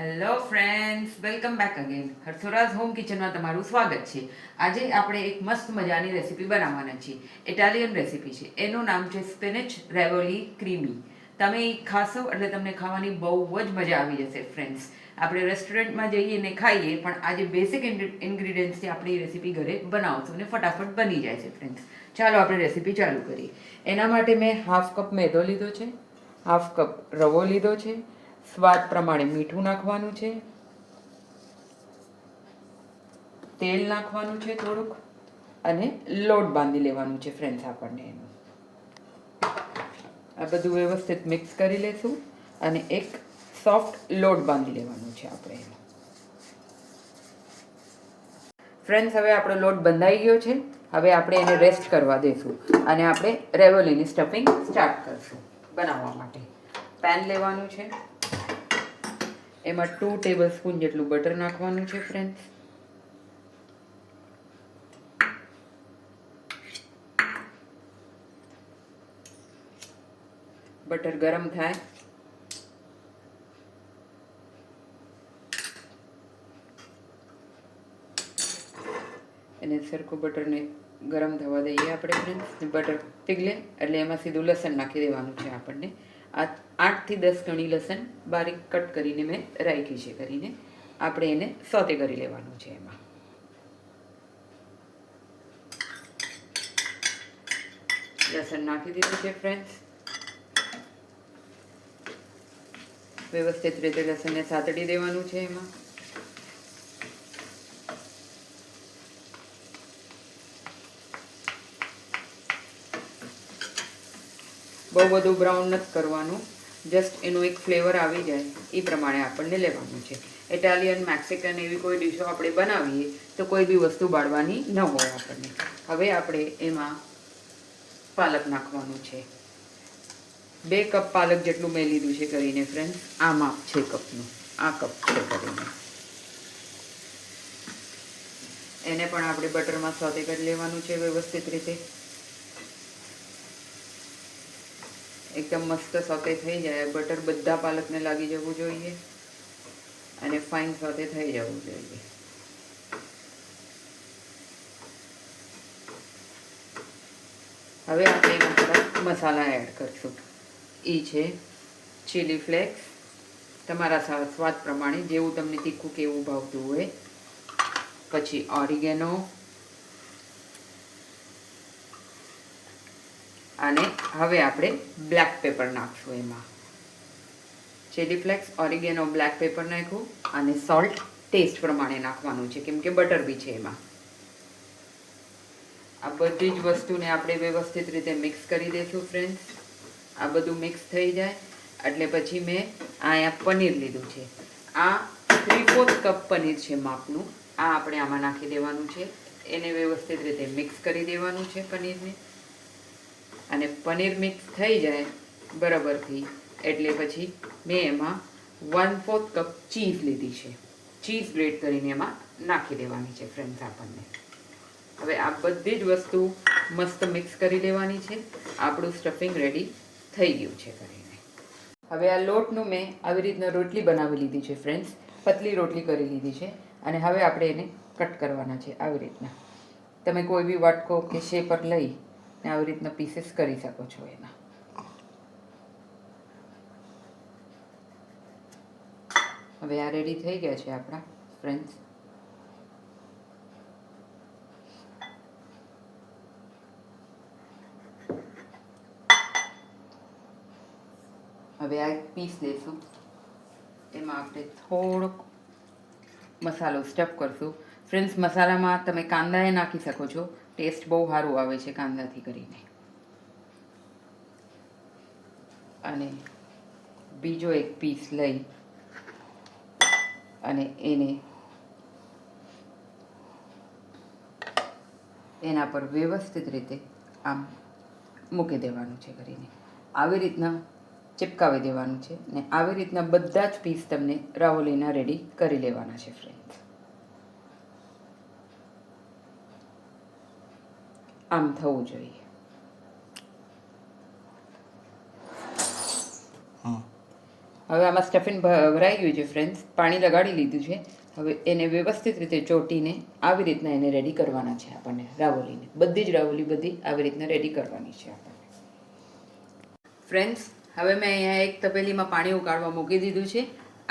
Hello friends, welcome back again. હર્ષોરાજ home કિચનમાં તમારું સ્વાગત છે. આજે આપણે એક મસ્ત મજાની રેસીપી બનાવવાના છીએ. ઇટાલિયન રેસીપી છે. એનું નામ છે સ્પિનિચ રેવોલી ક્રીમી. તમે એ ખાશો એટલે તમને ખાવાની બહુ જ મજા આવી જશે ફ્રેન્ડ્સ. આપણે રેસ્ટોરન્ટમાં જઈએ ને ખાઈએ, પણ આજે બેસિક ઇન્ગ્રીડિયન્ટ્સથી આપણી રેસીપી ઘરે બનાવશું અને ફટાફટ બની જાય છે ફ્રેન્ડ્સ. ચાલો આપણે રેસીપી ચાલુ કરીએ. એના માટે મેં હાફ કપ મેદો લીધો છે, હાફ કપ રવો લીધો છે, સ્વાદ પ્રમાણે મીઠું નાખવાનું છે, તેલ નાખવાનું છે થોડુંક, અને લોટ બાંધી લેવાનું છે ફ્રેન્ડ્સ આપણને એનું. આ બધું વ્યવસ્થિત મિક્સ કરી લેશું અને એક સોફ્ટ લોટ બાંધી લેવાનું છે આપણે એનો. ફ્રેન્ડ્સ, હવે આપણો લોટ બંધાઈ ગયો છે. હવે આપણે એને રેસ્ટ કરવા દઈશું અને આપણે રેવોલીની સ્ટફિંગ સ્ટાર્ટ કરશું બનાવવા માટે. પેન લેવાનું છે, એમાં 2 ટેબલ સ્પૂન જેટલું બટર નાખવાનું છે ફ્રેન્ડ્સ. બટર ગરમ થાય અને સરખું બટરને ગરમ થવા દઈએ આપણે ફ્રેન્ડ્સ. બટર પીગલે એટલે એમાં સીધું લસણ નાખી દેવાનું છે આપણને. આ 8 થી 10 કણી લસણ બારીક કટ કરીને મેં રાખી છે કરીને. આપણે એને સોતે કરી લેવાનું છે એમાં. લસણ નાખી દીધું છે ફ્રેન્ડ્સ. વ્યવસ્થિત રીતે લસણને સાતડી દેવાનું છે એમાં. બહુ બધું બ્રાઉન નથી કરવાનું, જસ્ટ એનો એક ફ્લેવર આવી જાય એ પ્રમાણે આપણને લેવાનું છે. ઇટાલિયન, મેક્સિકન એવી કોઈ ડીશો આપણે બનાવીએ તો કોઈ બી વસ્તુ બાળવાની ન હોય આપણને. હવે આપણે એમાં પાલક નાખવાનું છે. 2 કપ પાલક જેટલું મેં લીધું છે કરીને ફ્રેન્ડ્સ. આ માપ છે કપનું, આ કપ છે કરીને. એને પણ આપણે બટરમાં સોતે કરી લેવાનું છે વ્યવસ્થિત રીતે. એકદમ મસ્ત સોતે થઈ જાય. બટર બધા પાલકને લાગી જવું જોઈએ અને ફાઇન સોતે થઈ જવું જોઈએ. હવે આપણે એમાં થોડા મસાલા એડ કરશું. એ છે ચીલી ફ્લેક્સ, તમારા સ્વાદ પ્રમાણે, જેવું તમને તીખું કેવું ભાવતું હોય. પછી ઓરિગેનો, અને હવે આપણે બ્લેક પેપર નાખશું એમાં. Chilli flakes, oregano, black paper નાખ્યું અને સોલ્ટ ટેસ્ટ પ્રમાણે નાખવાનું છે, કેમ કે બટર બી છે એમાં. આ બધી જ વસ્તુને આપણે વ્યવસ્થિત રીતે મિક્સ કરી દઈશું ફ્રેન્ડ્સ. આ બધું મિક્સ થઈ જાય એટલે પછી મેં અહીંયા પનીર લીધું છે. આ 3/4 કપ પનીર છે માપનું. આ આપણે આમાં નાખી દેવાનું છે. એને વ્યવસ્થિત રીતે મિક્સ કરી દેવાનું છે પનીરને. અને પનીર મિક્સ થઈ જાય બરાબરથી એટલે પછી મેં એમાં 1/4 કપ ચીઝ લીધી છે. ચીઝ ગ્રેટ કરીને એમાં નાખી દેવાની છે ફ્રેન્ડ્સ આપણને. હવે આ બધી જ વસ્તુ મસ્ત મિક્સ કરી લેવાની છે. આપણું સ્ટફિંગ રેડી થઈ ગયું છે કરીને. હવે આ લોટનું મેં આવી રીતના રોટલી બનાવી લીધી છે ફ્રેન્ડ્સ. પતલી રોટલી કરી લીધી છે અને હવે આપણે એને કટ કરવાના છે આવી રીતના. તમે કોઈ બી વાટકો કે શેપર લઈ ને આવી રીતના પીસીસ કરી શકો છો એના. હવે આ રેડી થઈ ગયા છે આપણા ફ્રેન્ડ્સ. હવે આ એક પીસ લેશું. એમાં આપણે થોડોક મસાલો સ્ટફ કરશું ફ્રેન્ડ્સ. મસાલામાં તમે કાંદાએ નાખી શકો છો, ટેસ્ટ બહુ સારું આવે છે કાંદાથી કરીને. અને બીજો એક પીસ લઈ અને એને એના પર વ્યવસ્થિત રીતે આમ મૂકી દેવાનું છે કરીને. આવી રીતના ચિપકાવી દેવાનું છે ને આવી રીતના બધા જ પીસ તમને રાવોલીના રેડી કરી લેવાના છે ફ્રેન્ડ્સ. આમ થવું જોઈએ. હવે આમાં સ્ટફિંગ ભરાઈ ગયું છે ફ્રેન્ડ્સ, પાણી લગાડી લીધું છે. હવે એને વ્યવસ્થિત રીતે ચોટીને આવી રીતના એને રેડી કરવાના છે આપણને રાવોલીને. બધી જ રાવોલી બધી આવી રીતના રેડી કરવાની છે આપણને. ફ્રેન્ડ્સ, હવે મેં અહીંયા એક તપેલીમાં પાણી ઉકાળવા મૂકી દીધું છે.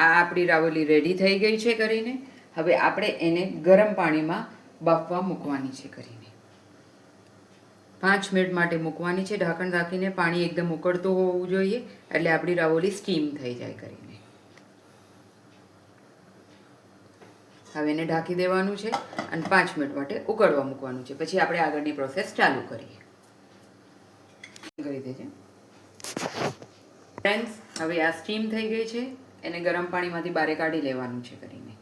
આ આપણી રાવોલી રેડી થઈ ગઈ છે કરીને. હવે આપણે એને ગરમ પાણીમાં બાફવા મૂકવાની છે કરીને. 5 મિનિટ માટે મૂકવાની છે ઢાંકણ ઢાંકીને. પાણી એકદમ ઉકળતું હોવું જોઈએ એટલે આપણી રાવોલી સ્ટીમ થઈ જાય કરીને. હવે એને ઢાંકી દેવાનું છે અને 5 મિનિટ માટે ઉકળવા મૂકવાનું છે. પછી આપણે આગળની પ્રોસેસ ચાલુ કરીએ. કરી દેજે ફ્રેન્ડ્સ. હવે આ સ્ટીમ થઈ ગઈ છે. એને ગરમ પાણીમાંથી બહાર કાઢી લેવાનું છે કરીને.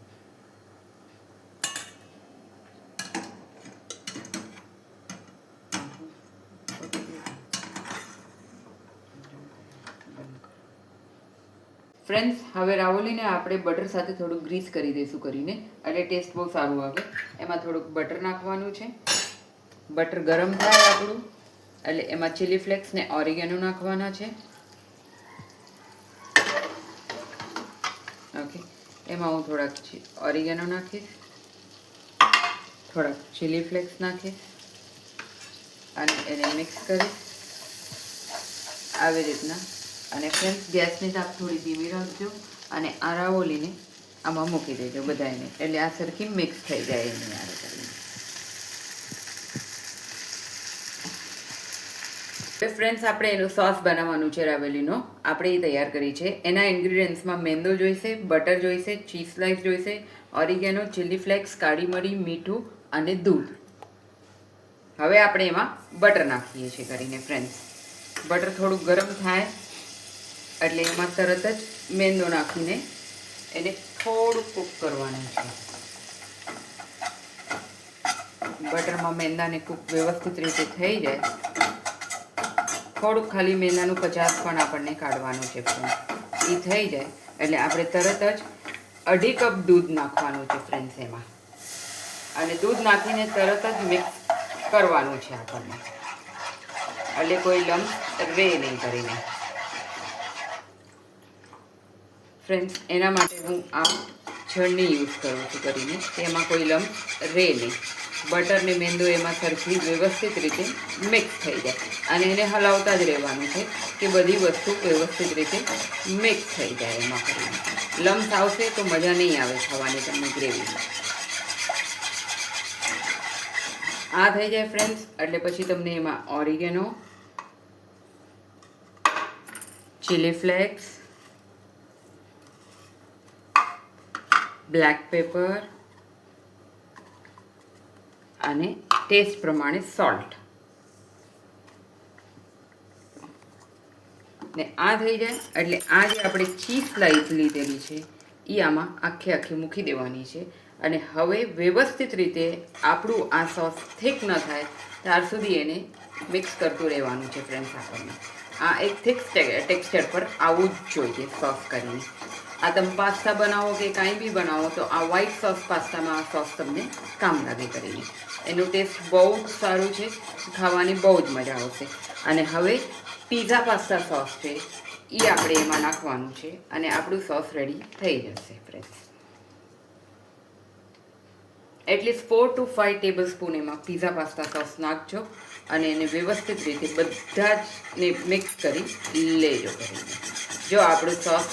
ફ્રેન્ડ્સ, હવે રાવોલીને આપણે બટર સાથે થોડુંક ગ્રીસ કરી દઈશું કરીને, એટલે ટેસ્ટ બહુ સારું આવે. એમાં થોડુંક બટર નાખવાનું છે. બટર ગરમ થાય આપણું એટલે એમાં ચીલી ફ્લેક્સ ને ઓરિગેનો નાખવાના છે. ઓકે, એમાં હું થોડાક ઓરિગેનો નાખીશ, થોડાક ચીલી ફ્લેક્સ નાખીશ અને એને મિક્સ કરીશ આવી રીતના. અને ફ્રેન્ડ્સ, ગેસની તાપ થોડી ધીમી રાખજો અને આ રાવોલીને આમાં મૂકી દેજો બધાને, એટલે આ સરખી મિક્સ થઈ જાય એની યારે કરીને. ફ્રેન્ડ્સ, આપણે એનો સોસ બનાવવાનું છે રાવેલીનો. આપણે એ તૈયાર કરી છે. એના ઇન્ગ્રીડિયન્ટ્સમાં મેંદો જોઈશે, બટર જોઈશે, ચીઝ સ્લાઇસ જોઈશે, ઓરિગેનો, ચીલી ફ્લેક્સ, કાળી મરી, મીઠું અને દૂધ. હવે આપણે એમાં બટર નાખીએ છીએ કરીને ફ્રેન્ડ્સ. બટર થોડું ગરમ થાય એટલે એમાં તરત જ મેંદો નાખીને એને થોડું કૂક કરવાનું છે. બટરમાં મેંદાને કૂક વ્યવસ્થિત રીતે થઈ જાય, થોડુંક ખાલી મેંદાનું કચાસ પણ આપણને કાઢવાનું છે ફ્રેન્ડ્સ. એ થઈ જાય એટલે આપણે તરત જ 2.5 કપ દૂધ નાખવાનું છે ફ્રેન્ડ્સ એમાં. અને દૂધ નાખીને તરત જ મિક્સ કરવાનું છે આપણને, એટલે કોઈ લમ્સ રહે નહીં કરીને. ફ્રેન્ડ્સ, એના માટે હું આ છળની યુઝ કરું છું કરીને, એમાં કોઈ લમ્સ રહે નહીં. બટર ને મેંદો એમાં સરખી વ્યવસ્થિત રીતે મિક્સ થઈ જાય અને એને હલાવતા જ રહેવાનું છે કે બધી વસ્તુ વ્યવસ્થિત રીતે મિક્સ થઈ જાય. એમાં કરીને લમ્સ આવશે તો મજા નહીં આવે ખાવાની તમને ગ્રેવીમાં. આ થઈ જાય ફ્રેન્ડ્સ એટલે પછી તમને એમાં oregano, chilli flakes, black paper અને ટેસ્ટ પ્રમાણે સોલ્ટ ને આ થઈ જાય એટલે આ જે આપણે ચીઝ સ્લાઇસ લીધેલી છે એ આમાં આખી મૂકી દેવાની છે. અને હવે વ્યવસ્થિત રીતે આપણું આ સોસ થીક ન થાય ત્યાર સુધી એને મિક્સ કરતું રહેવાનું છે ફ્રેન્ડ્સ. આપણને આ એક થીક ટેક્સચર પર આવવું જ જોઈએ સોસ કરીને. આ તમે પાસ્તા બનાવો કે કાંઈ બી બનાવો તો આ વ્હાઈટ સોસ પાસ્તામાં આ સોસ તમને કામ લાગે કરીને. એનું ટેસ્ટ બહુ જ સારું છે, ખાવાની બહુ જ મજા આવશે. અને હવે પીઝા પાસ્તા સોસ છે એ આપણે એમાં નાખવાનું છે અને આપણું સોસ રેડી થઈ જશે friends. At least 4 to 5 table spoon એમાં પીઝા પાસ્તા સોસ નાખજો અને એને વ્યવસ્થિત રીતે બધા જને મિક્સ કરી લેજો કરીને. જો આપણું સોસ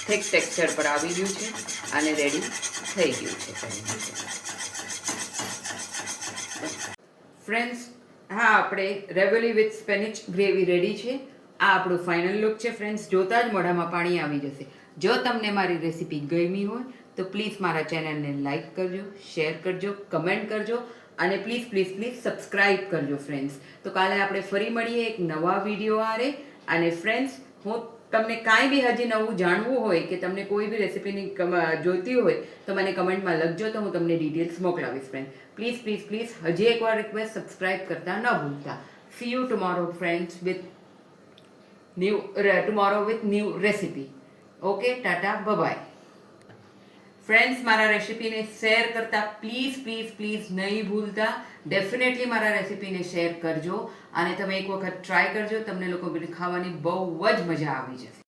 થીક ટેક્સચર પર આવી ગયું છે અને રેડી થઈ ગયું છે ફ્રેન્ડ્સ. હા, આપણે રેવોલી વિથ સ્પેનિચ ગ્રેવી રેડી છે. આ આપણું ફાઇનલ લુક છે ફ્રેન્ડ્સ. જોતા જ મોઢામાં પાણી આવી જશે. જો તમને મારી રેસીપી ગમી હોય તો પ્લીઝ મારા ચેનલને લાઇક કરજો, શેર કરજો, કમેન્ટ કરજો અને પ્લીઝ પ્લીઝ પ્લીઝ સબસ્ક્રાઈબ કરજો ફ્રેન્ડ્સ. તો કાલે આપણે ફરી મળીએ એક નવા વિડીયો આરે. અને ફ્રેન્ડ્સ, હું તમને કાંઈ બી હજી નવું જાણવું હોય કે તમને કોઈ બી રેસીપીની જોઈતી હોય તો મને કમેન્ટમાં લખજો, તો હું તમને ડિટેલ્સ મોકલાવીશ ફ્રેન્ડ. પ્લીઝ પ્લીઝ પ્લીઝ હજી એકવાર રિક્વેસ્ટ, સબસ્ક્રાઈબ કરતા ન ભૂલતા. See you tomorrow friends with new recipe. Okay, tata, bye. Friends, મારા રેસીપીને શેર કરતા પ્લીઝ પ્લીઝ પ્લીઝ નહીં ભૂલતા. ડેફિનેટલી મારા રેસીપીને શેર કરજો અને તમે એક વખત ટ્રાય કરજો. તમને લોકો ખાવાની બહુ જ મજા આવી જશે.